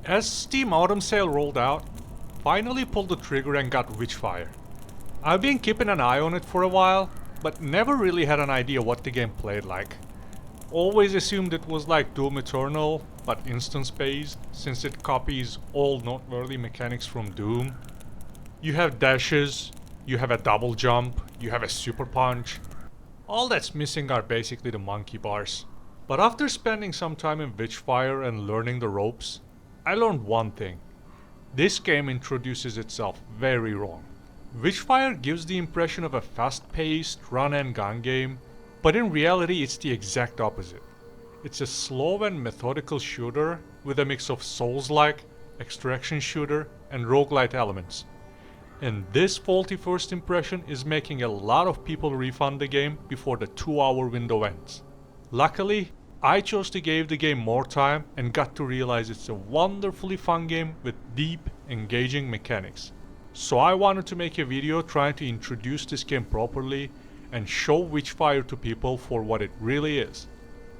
As Steam Autumn Sale rolled out, finally pulled the trigger and got Witchfire. I've been keeping an eye on it for a while, but never really had an idea what the game played like. Always assumed it was like Doom Eternal, but instance-based, since it copies all noteworthy mechanics from Doom. You have dashes, you have a double jump, you have a super punch. All that's missing are basically the monkey bars. But after spending some time in Witchfire and learning the ropes, I learned one thing. This game introduces itself very wrong. Witchfire gives the impression of a fast-paced run and gun game, but in reality it's the exact opposite. It's a slow and methodical shooter with a mix of Souls-like, extraction shooter, and roguelite elements. And this faulty first impression is making a lot of people refund the game before the 2-hour window ends. Luckily, I chose to give the game more time and got to realize it's a wonderfully fun game with deep, engaging mechanics. So I wanted to make a video trying to introduce this game properly and show Witchfire to people for what it really is.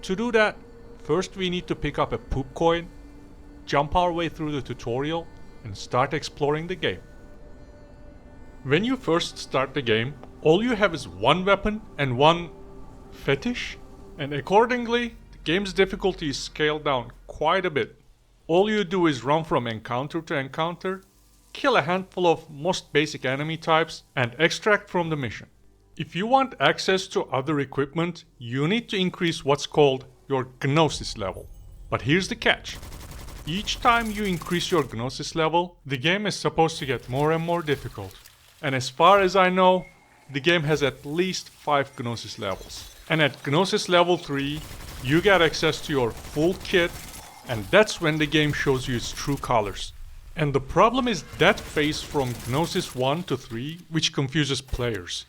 To do that, first we need to pick up a poop coin, jump our way through the tutorial, and start exploring the game. When you first start the game, all you have is one weapon and one fetish, and accordingly, the game's difficulty is scaled down quite a bit. All you do is run from encounter to encounter, kill a handful of most basic enemy types, and extract from the mission. If you want access to other equipment, you need to increase what's called your Gnosis level. But here's the catch. Each time you increase your Gnosis level, the game is supposed to get more and more difficult. And as far as I know, the game has at least 5 Gnosis levels. And at Gnosis level 3, you get access to your full kit, and that's when the game shows you its true colors. And the problem is that phase from Gnosis 1 to 3, which confuses players.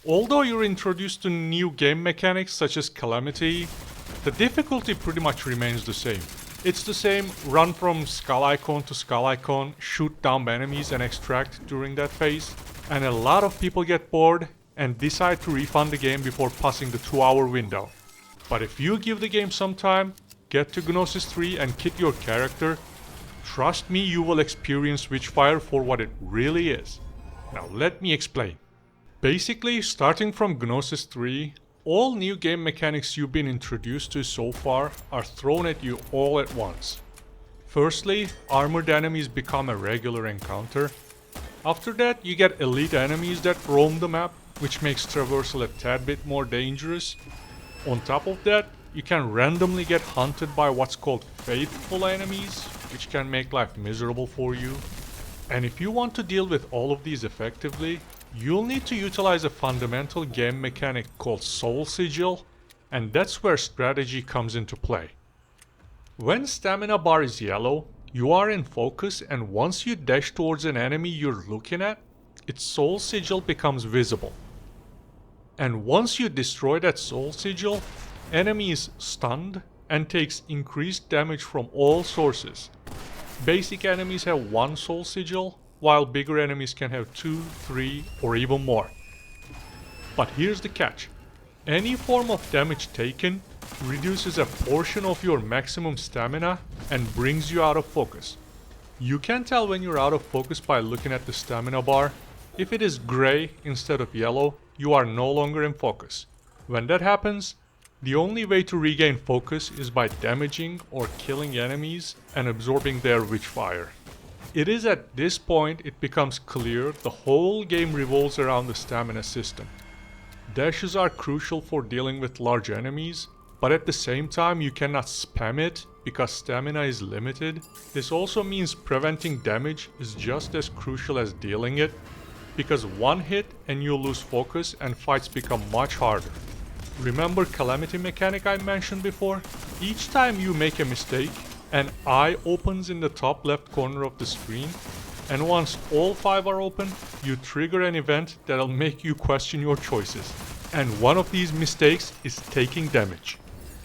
Although you're introduced to new game mechanics such as Calamity, the difficulty pretty much remains the same. It's the same run from skull icon to skull icon, shoot down enemies and extract during that phase. And a lot of people get bored and decide to refund the game before passing the 2-hour window. But if you give the game some time, get to Gnosis 3 and kit your character, trust me, you will experience Witchfire for what it really is. Now let me explain. Basically, starting from Gnosis 3, all new game mechanics you've been introduced to so far are thrown at you all at once. Firstly, armored enemies become a regular encounter. After that, you get elite enemies that roam the map, which makes traversal a tad bit more dangerous. On top of that, you can randomly get hunted by what's called faithful enemies, which can make life miserable for you. And if you want to deal with all of these effectively, you'll need to utilize a fundamental game mechanic called Soul Sigil, and that's where strategy comes into play. When stamina bar is yellow, you are in focus, and once you dash towards an enemy you're looking at, its Soul Sigil becomes visible. And once you destroy that Soul Sigil, enemy is stunned and takes increased damage from all sources. Basic enemies have 1 Soul Sigil, while bigger enemies can have 2, 3, or even more. But here's the catch. Any form of damage taken reduces a portion of your maximum stamina and brings you out of focus. You can tell when you're out of focus by looking at the stamina bar. If it is gray instead of yellow, you are no longer in focus. When that happens, the only way to regain focus is by damaging or killing enemies and absorbing their Witchfire. It is at this point it becomes clear the whole game revolves around the stamina system. Dashes are crucial for dealing with large enemies, but at the same time you cannot spam it because stamina is limited. This also means preventing damage is just as crucial as dealing it, because one hit and you lose focus and fights become much harder. Remember Calamity mechanic I mentioned before? Each time you make a mistake, an eye opens in the top left corner of the screen, and once all 5 are open, you trigger an event that'll make you question your choices. And one of these mistakes is taking damage.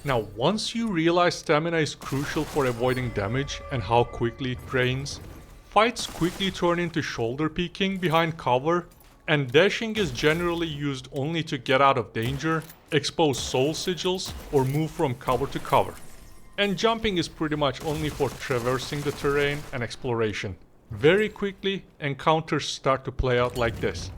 Now once you realize stamina is crucial for avoiding damage and how quickly it drains, fights quickly turn into shoulder peeking behind cover, and dashing is generally used only to get out of danger, expose soul sigils, or move from cover to cover. And jumping is pretty much only for traversing the terrain and exploration. Very quickly, encounters start to play out like this.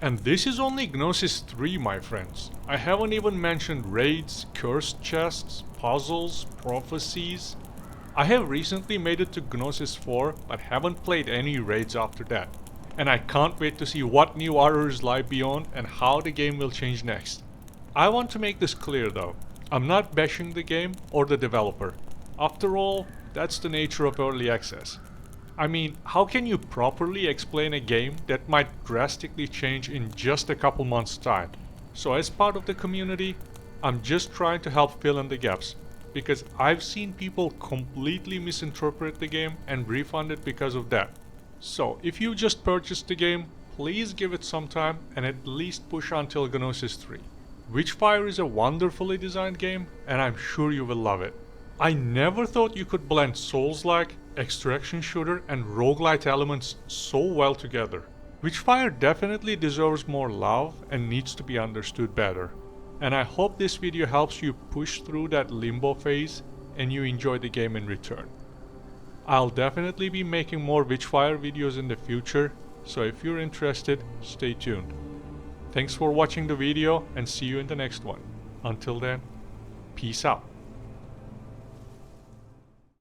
And this is only Gnosis 3, my friends. I haven't even mentioned raids, cursed chests, puzzles, prophecies. I have recently made it to Gnosis 4, but haven't played any raids after that. And I can't wait to see what new horrors lie beyond and how the game will change next. I want to make this clear though. I'm not bashing the game or the developer. After all, that's the nature of early access. I mean, how can you properly explain a game that might drastically change in just a couple months' time? So as part of the community, I'm just trying to help fill in the gaps, because I've seen people completely misinterpret the game and refund it because of that. So if you just purchased the game, please give it some time and at least push until Gnosis 3. Witchfire is a wonderfully designed game and I'm sure you will love it. I never thought you could blend Souls-like, extraction shooter and roguelite elements so well together. Witchfire definitely deserves more love and needs to be understood better. And I hope this video helps you push through that limbo phase and you enjoy the game in return. I'll definitely be making more Witchfire videos in the future, so if you're interested, stay tuned. Thanks for watching the video and see you in the next one. Until then, peace out.